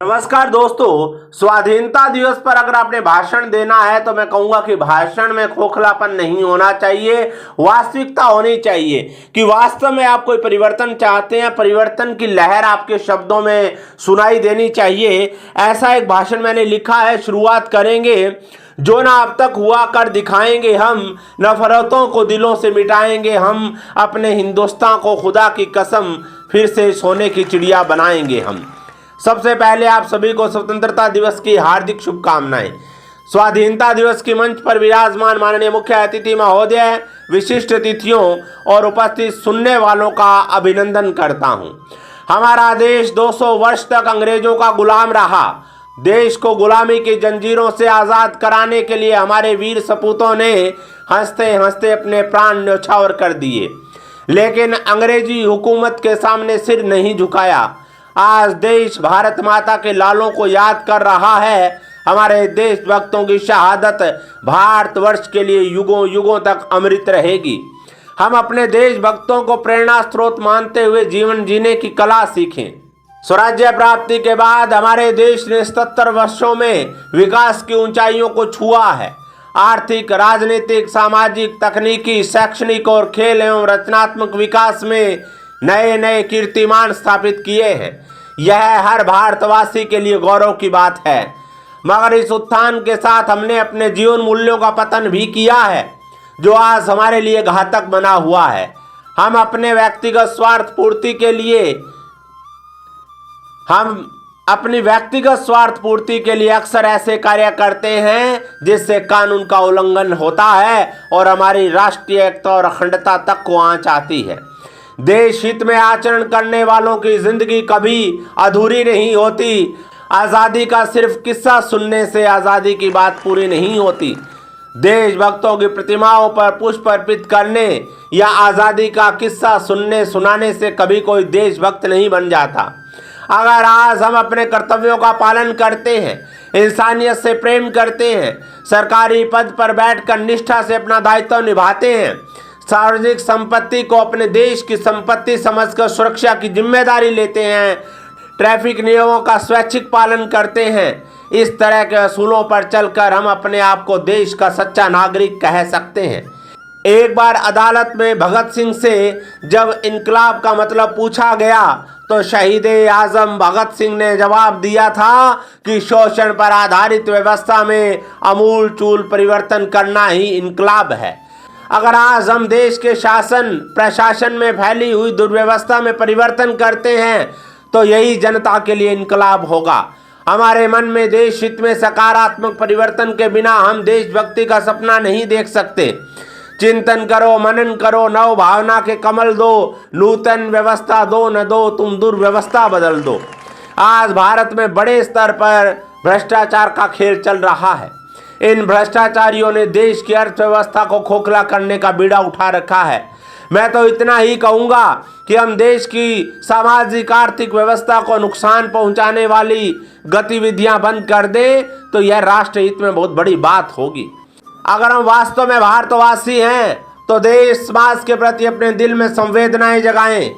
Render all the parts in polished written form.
नमस्कार दोस्तों, स्वाधीनता दिवस पर अगर आपने भाषण देना है तो मैं कहूंगा कि भाषण में खोखलापन नहीं होना चाहिए, वास्तविकता होनी चाहिए कि वास्तव में आप कोई परिवर्तन चाहते हैं। परिवर्तन की लहर आपके शब्दों में सुनाई देनी चाहिए। ऐसा एक भाषण मैंने लिखा है। शुरुआत करेंगे, जो ना अब तक हुआ कर दिखाएंगे हम, नफरतों को दिलों से मिटाएंगे हम, अपने हिंदुस्तान को खुदा की कसम फिर से सोने की चिड़िया बनाएंगे हम। सबसे पहले आप सभी को स्वतंत्रता दिवस की हार्दिक शुभकामनाएं। स्वाधीनता दिवस की मंच पर विराजमान माननीय मुख्य अतिथि महोदय, विशिष्ट अतिथियों और उपस्थित सुनने वालों का अभिनंदन करता हूं। हमारा देश 200 वर्ष तक अंग्रेजों का गुलाम रहा। देश को गुलामी की जंजीरों से आज़ाद कराने के लिए हमारे वीर सपूतों ने हंसते हंसते अपने प्राण न्यौछावर कर दिए, लेकिन अंग्रेजी हुकूमत के सामने सिर नहीं झुकाया। आज देश भारत माता के लालों को याद कर रहा है। हमारे देशभक्तों की शहादत भारतवर्ष के लिए युगों युगों तक अमृत रहेगी। हम अपने देशभक्तों को प्रेरणा स्रोत मानते हुए जीवन जीने की कला सीखें। स्वराज्य प्राप्ति के बाद हमारे देश ने 77 वर्षों में विकास की ऊंचाइयों को छुआ है। आर्थिक, राजनीतिक, सामाजिक, तकनीकी, शैक्षणिक और खेल एवं रचनात्मक विकास में नए नए कीर्तिमान स्थापित किए हैं। यह हर भारतवासी के लिए गौरव की बात है। मगर इस उत्थान के साथ हमने अपने जीवन मूल्यों का पतन भी किया है, जो आज हमारे लिए घातक बना हुआ है। हम अपने व्यक्तिगत स्वार्थ पूर्ति के लिए अक्सर ऐसे कार्य करते हैं जिससे कानून का उल्लंघन होता है और हमारी राष्ट्रीय एकता और अखंडता तक को आंच आती है। देश हित में आचरण करने वालों की जिंदगी कभी अधूरी नहीं होती। आज़ादी का सिर्फ किस्सा सुनने से आज़ादी की बात पूरी नहीं होती। देशभक्तों की प्रतिमाओं पर पुष्प अर्पित करने या आज़ादी का किस्सा सुनाने से कभी कोई देशभक्त नहीं बन जाता। अगर आज हम अपने कर्तव्यों का पालन करते हैं, इंसानियत से प्रेम करते हैं, सरकारी पद पर बैठकर निष्ठा से अपना दायित्व निभाते हैं, सार्वजनिक संपत्ति को अपने देश की संपत्ति समझकर सुरक्षा की जिम्मेदारी लेते हैं, ट्रैफिक नियमों का स्वैच्छिक पालन करते हैं, इस तरह के असूलों पर चलकर हम अपने आप को देश का सच्चा नागरिक कह सकते हैं। एक बार अदालत में भगत सिंह से जब इनकलाब का मतलब पूछा गया तो शहीद आजम भगत सिंह ने जवाब दिया था कि शोषण पर आधारित व्यवस्था में अमूल चूल परिवर्तन करना ही इनकलाब है। अगर आज हम देश के शासन प्रशासन में फैली हुई दुर्व्यवस्था में परिवर्तन करते हैं तो यही जनता के लिए इनकलाब होगा। हमारे मन में देश हित में सकारात्मक परिवर्तन के बिना हम देशभक्ति का सपना नहीं देख सकते। चिंतन करो, मनन करो, नव भावना के कमल दो, नूतन व्यवस्था दो न दो, तुम दुर्व्यवस्था बदल दो। आज भारत में बड़े स्तर पर भ्रष्टाचार का खेल चल रहा है। इन भ्रष्टाचारियों ने देश की अर्थव्यवस्था को खोखला करने का बीड़ा उठा रखा है। मैं तो इतना ही कहूँगा कि हम देश की सामाजिक आर्थिक व्यवस्था को नुकसान पहुँचाने वाली गतिविधियाँ बंद कर दें तो यह राष्ट्र हित में बहुत बड़ी बात होगी। अगर हम वास्तव में भारतवासी हैं तो देश समाज के प्रति अपने दिल में संवेदनाएं जगाएं।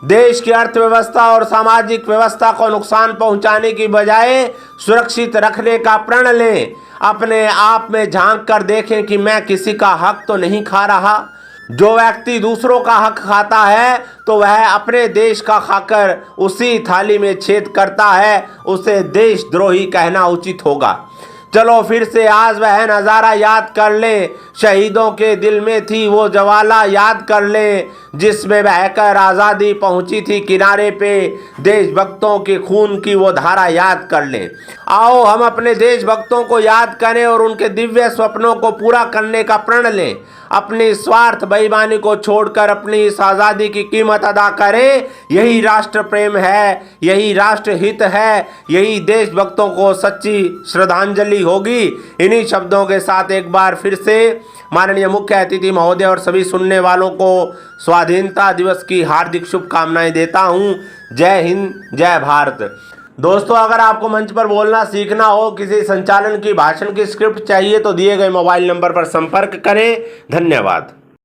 देश की अर्थव्यवस्था और सामाजिक व्यवस्था को नुकसान पहुंचाने की बजाय सुरक्षित रखने का प्रण लें। अपने आप में झांक कर देखें कि मैं किसी का हक तो नहीं खा रहा। जो व्यक्ति दूसरों का हक खाता है तो वह अपने देश का खाकर उसी थाली में छेद करता है। उसे देशद्रोही कहना उचित होगा। चलो फिर से आज वह नज़ारा याद कर ले, शहीदों के दिल में थी वो ज्वाला याद कर ले, जिसमें बहकर आज़ादी पहुंची थी किनारे पे, देशभक्तों के खून की वो धारा याद कर लें। आओ हम अपने देशभक्तों को याद करें और उनके दिव्य स्वप्नों को पूरा करने का प्रण लें। अपनी स्वार्थ बेईमानी को छोड़कर अपनी इस आज़ादी की कीमत अदा करें। यही राष्ट्र प्रेम है, यही राष्ट्र हित है, यही देशभक्तों को सच्ची श्रद्धांजलि होगी। इन्हीं शब्दों के साथ एक बार फिर से माननीय मुख्य अतिथि महोदय और सभी सुनने वालों को स्वाधीनता दिवस की हार्दिक शुभकामनाएं देता हूं। जय हिंद, जय भारत। दोस्तों, अगर आपको मंच पर बोलना सीखना हो, किसी संचालन की भाषण की स्क्रिप्ट चाहिए तो दिए गए मोबाइल नंबर पर संपर्क करें। धन्यवाद।